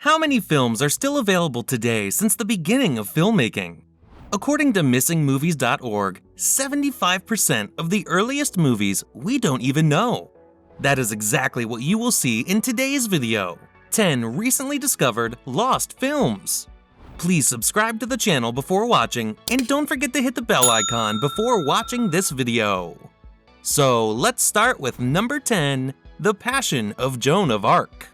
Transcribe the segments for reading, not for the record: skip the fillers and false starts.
How many films are still available today since the beginning of filmmaking? According to missingmovies.org, 75% of the earliest movies we don't even know. That is exactly what you will see in today's video. 10 recently discovered lost films. Please subscribe to the channel before watching, and don't forget to hit the bell icon before watching this video. So let's start with number 10, The Passion of Joan of Arc.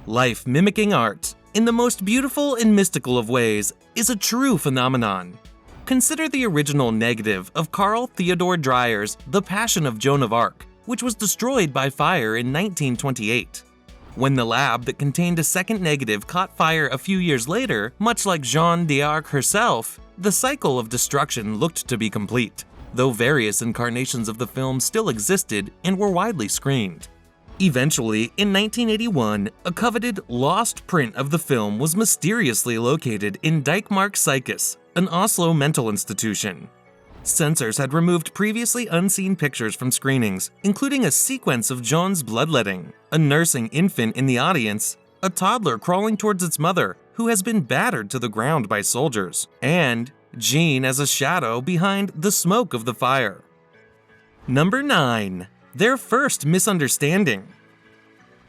Life mimicking art, in the most beautiful and mystical of ways, is a true phenomenon. Consider the original negative of Carl Theodor Dreyer's The Passion of Joan of Arc, which was destroyed by fire in 1928. When the lab that contained a second negative caught fire a few years later, much like Joan d'Arc herself, the cycle of destruction looked to be complete, though various incarnations of the film still existed and were widely screened. Eventually, in 1981, a coveted lost print of the film was mysteriously located in Dijkmark Cycus, an Oslo mental institution. Censors had removed previously unseen pictures from screenings, including a sequence of Joan's bloodletting, a nursing infant in the audience, a toddler crawling towards its mother, who has been battered to the ground by soldiers, and Jean as a shadow behind the smoke of the fire. Number 9. Their first misunderstanding.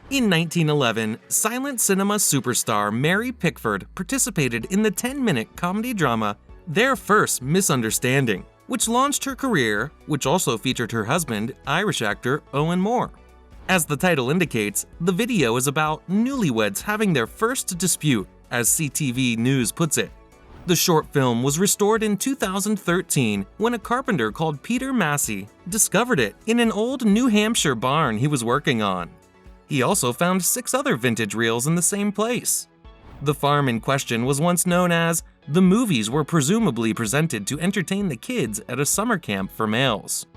In 1911, silent cinema superstar Mary Pickford participated in the 10-minute comedy drama Their First Misunderstanding, which launched her career, which also featured her husband, Irish actor Owen Moore. As the title indicates, the video is about newlyweds having their first dispute, as CTV News puts it. The short film was restored in 2013 when a carpenter called Peter Massey discovered it in an old New Hampshire barn he was working on. He also found 6 other vintage reels in the same place. The farm in question was once known as the movies were presumably presented to entertain the kids at a summer camp for males.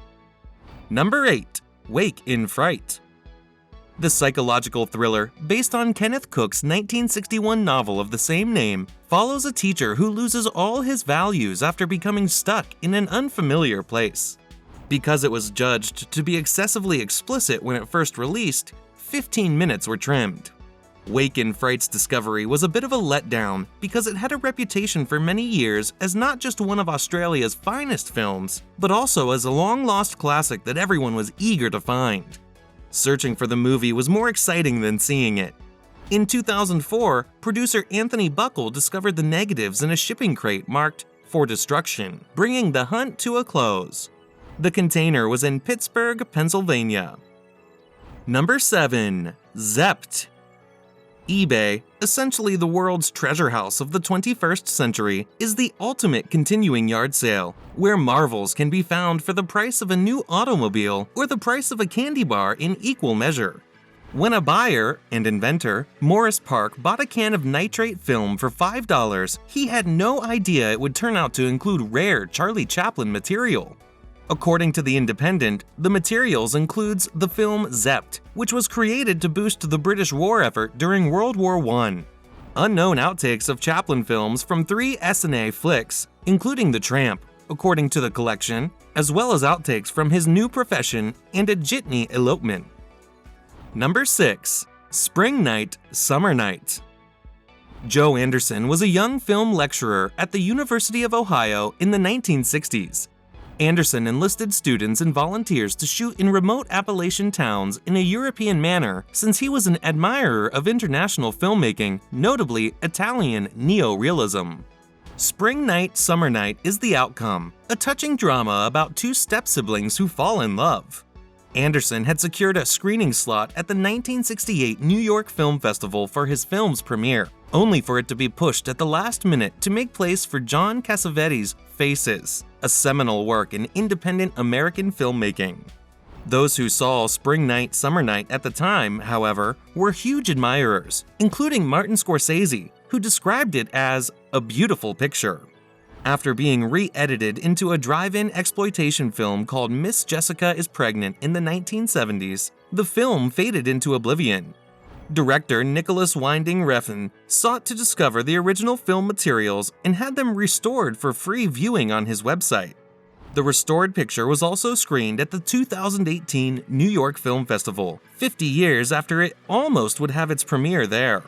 Number 8. Wake in Fright. The psychological thriller, based on Kenneth Cook's 1961 novel of the same name, follows a teacher who loses all his values after becoming stuck in an unfamiliar place. Because it was judged to be excessively explicit when it first released, 15 minutes were trimmed. Wake in Fright's discovery was a bit of a letdown because it had a reputation for many years as not just one of Australia's finest films, but also as a long-lost classic that everyone was eager to find. Searching for the movie was more exciting than seeing it. In 2004, producer Anthony Buckle discovered the negatives in a shipping crate marked "For Destruction," bringing the hunt to a close. The container was in Pittsburgh, Pennsylvania. Number 7. Zepped. eBay, essentially the world's treasure house of the 21st century, is the ultimate continuing yard sale, where marvels can be found for the price of a new automobile or the price of a candy bar in equal measure. When a buyer and inventor, Morris Park, bought a can of nitrate film for $5, he had no idea it would turn out to include rare Charlie Chaplin material. According to The Independent, the materials includes the film Zepped, which was created to boost the British war effort during World War I. Unknown outtakes of Chaplin films from 3 S&A flicks, including The Tramp, according to the collection, as well as outtakes from His New Profession and A Jitney Elopement. Number 6. Spring Night, Summer Night. Joe Anderson was a young film lecturer at the University of Ohio in the 1960s. Anderson enlisted students and volunteers to shoot in remote Appalachian towns in a European manner since he was an admirer of international filmmaking, notably Italian neo-realism. Spring Night, Summer Night is the outcome, a touching drama about 2 step-siblings who fall in love. Anderson had secured a screening slot at the 1968 New York Film Festival for his film's premiere, only for it to be pushed at the last minute to make place for John Cassavetes' Faces, a seminal work in independent American filmmaking. Those who saw Spring Night, Summer Night at the time, however, were huge admirers, including Martin Scorsese, who described it as a beautiful picture. After being re-edited into a drive-in exploitation film called Miss Jessica is Pregnant in the 1970s, the film faded into oblivion. Director Nicholas Winding Refn sought to discover the original film materials and had them restored for free viewing on his website. The restored picture was also screened at the 2018 New York Film Festival, 50 years after it almost would have its premiere there.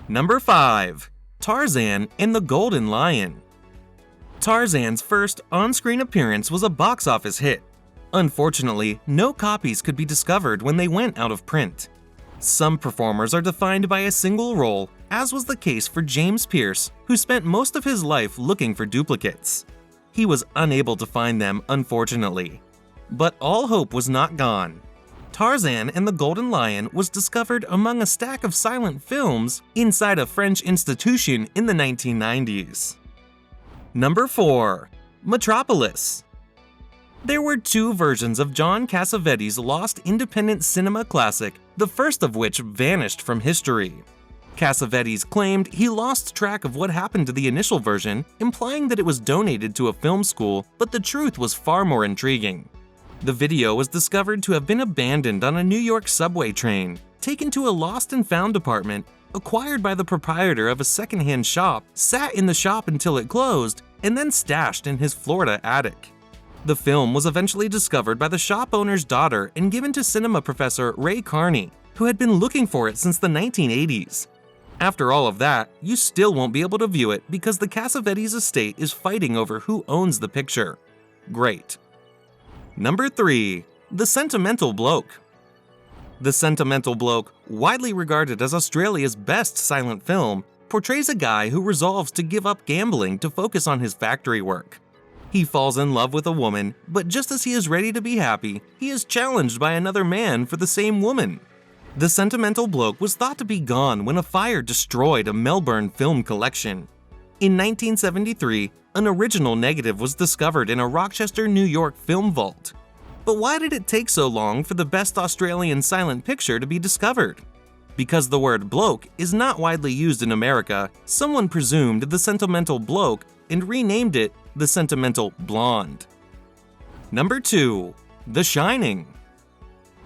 Number 5. Tarzan and the Golden Lion. Tarzan's first on-screen appearance was a box office hit. Unfortunately, no copies could be discovered when they went out of print. Some performers are defined by a single role, as was the case for James Pierce, who spent most of his life looking for duplicates. He was unable to find them, unfortunately. But all hope was not gone. Tarzan and the Golden Lion was discovered among a stack of silent films inside a French institution in the 1990s. Number 4. Metropolis. There were two versions of John Cassavetes' lost independent cinema classic, the first of which vanished from history. Cassavetes claimed he lost track of what happened to the initial version, implying that it was donated to a film school, but the truth was far more intriguing. The video was discovered to have been abandoned on a New York subway train, taken to a lost and found department, acquired by the proprietor of a secondhand shop, sat in the shop until it closed, and then stashed in his Florida attic. The film was eventually discovered by the shop owner's daughter and given to cinema professor Ray Carney, who had been looking for it since the 1980s. After all of that, you still won't be able to view it because the Cassavetes estate is fighting over who owns the picture. Great. Number 3. The Sentimental Bloke. The Sentimental Bloke, widely regarded as Australia's best silent film, portrays a guy who resolves to give up gambling to focus on his factory work. He falls in love with a woman, but just as he is ready to be happy, he is challenged by another man for the same woman. The Sentimental Bloke was thought to be gone when a fire destroyed a Melbourne film collection. In 1973, an original negative was discovered in a Rochester, New York film vault. But why did it take so long for the best Australian silent picture to be discovered? Because the word bloke is not widely used in America, someone presumed the Sentimental Bloke and renamed it the Sentimental Blonde. Number 2. The Shining.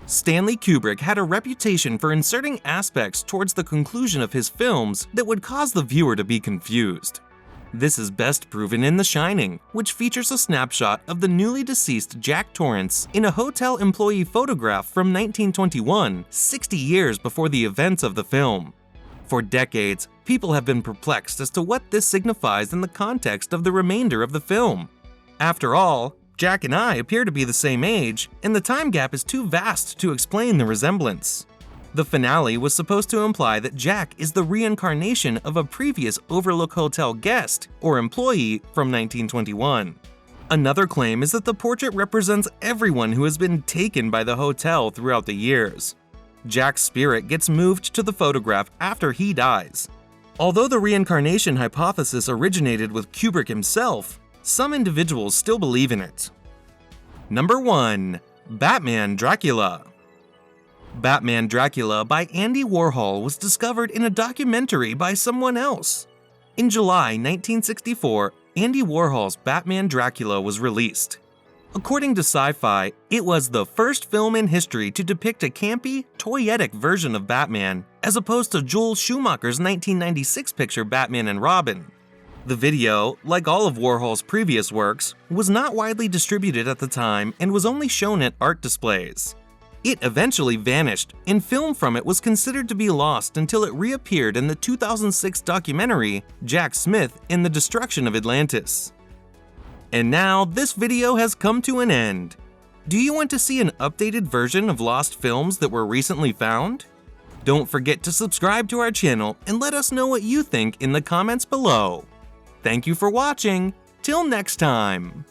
Stanley Kubrick had a reputation for inserting aspects towards the conclusion of his films that would cause the viewer to be confused. This is best proven in The Shining, which features a snapshot of the newly deceased Jack Torrance in a hotel employee photograph from 1921, 60 years before the events of the film. For decades, people have been perplexed as to what this signifies in the context of the remainder of the film. After all, Jack and I appear to be the same age, and the time gap is too vast to explain the resemblance. The finale was supposed to imply that Jack is the reincarnation of a previous Overlook Hotel guest or employee from 1921. Another claim is that the portrait represents everyone who has been taken by the hotel throughout the years. Jack's spirit gets moved to the photograph after he dies. Although the reincarnation hypothesis originated with Kubrick himself, some individuals still believe in it. Number 1. Batman Dracula. Batman Dracula by Andy Warhol was discovered in a documentary by someone else. In July 1964, Andy Warhol's Batman Dracula was released. According to Sci-Fi, it was the first film in history to depict a campy, toyetic version of Batman, as opposed to Joel Schumacher's 1996 picture Batman and Robin. The video, like all of Warhol's previous works, was not widely distributed at the time and was only shown at art displays. It eventually vanished, and film from it was considered to be lost until it reappeared in the 2006 documentary Jack Smith in the Destruction of Atlantis. And now, this video has come to an end. Do you want to see an updated version of lost films that were recently found? Don't forget to subscribe to our channel and let us know what you think in the comments below. Thank you for watching. Till next time.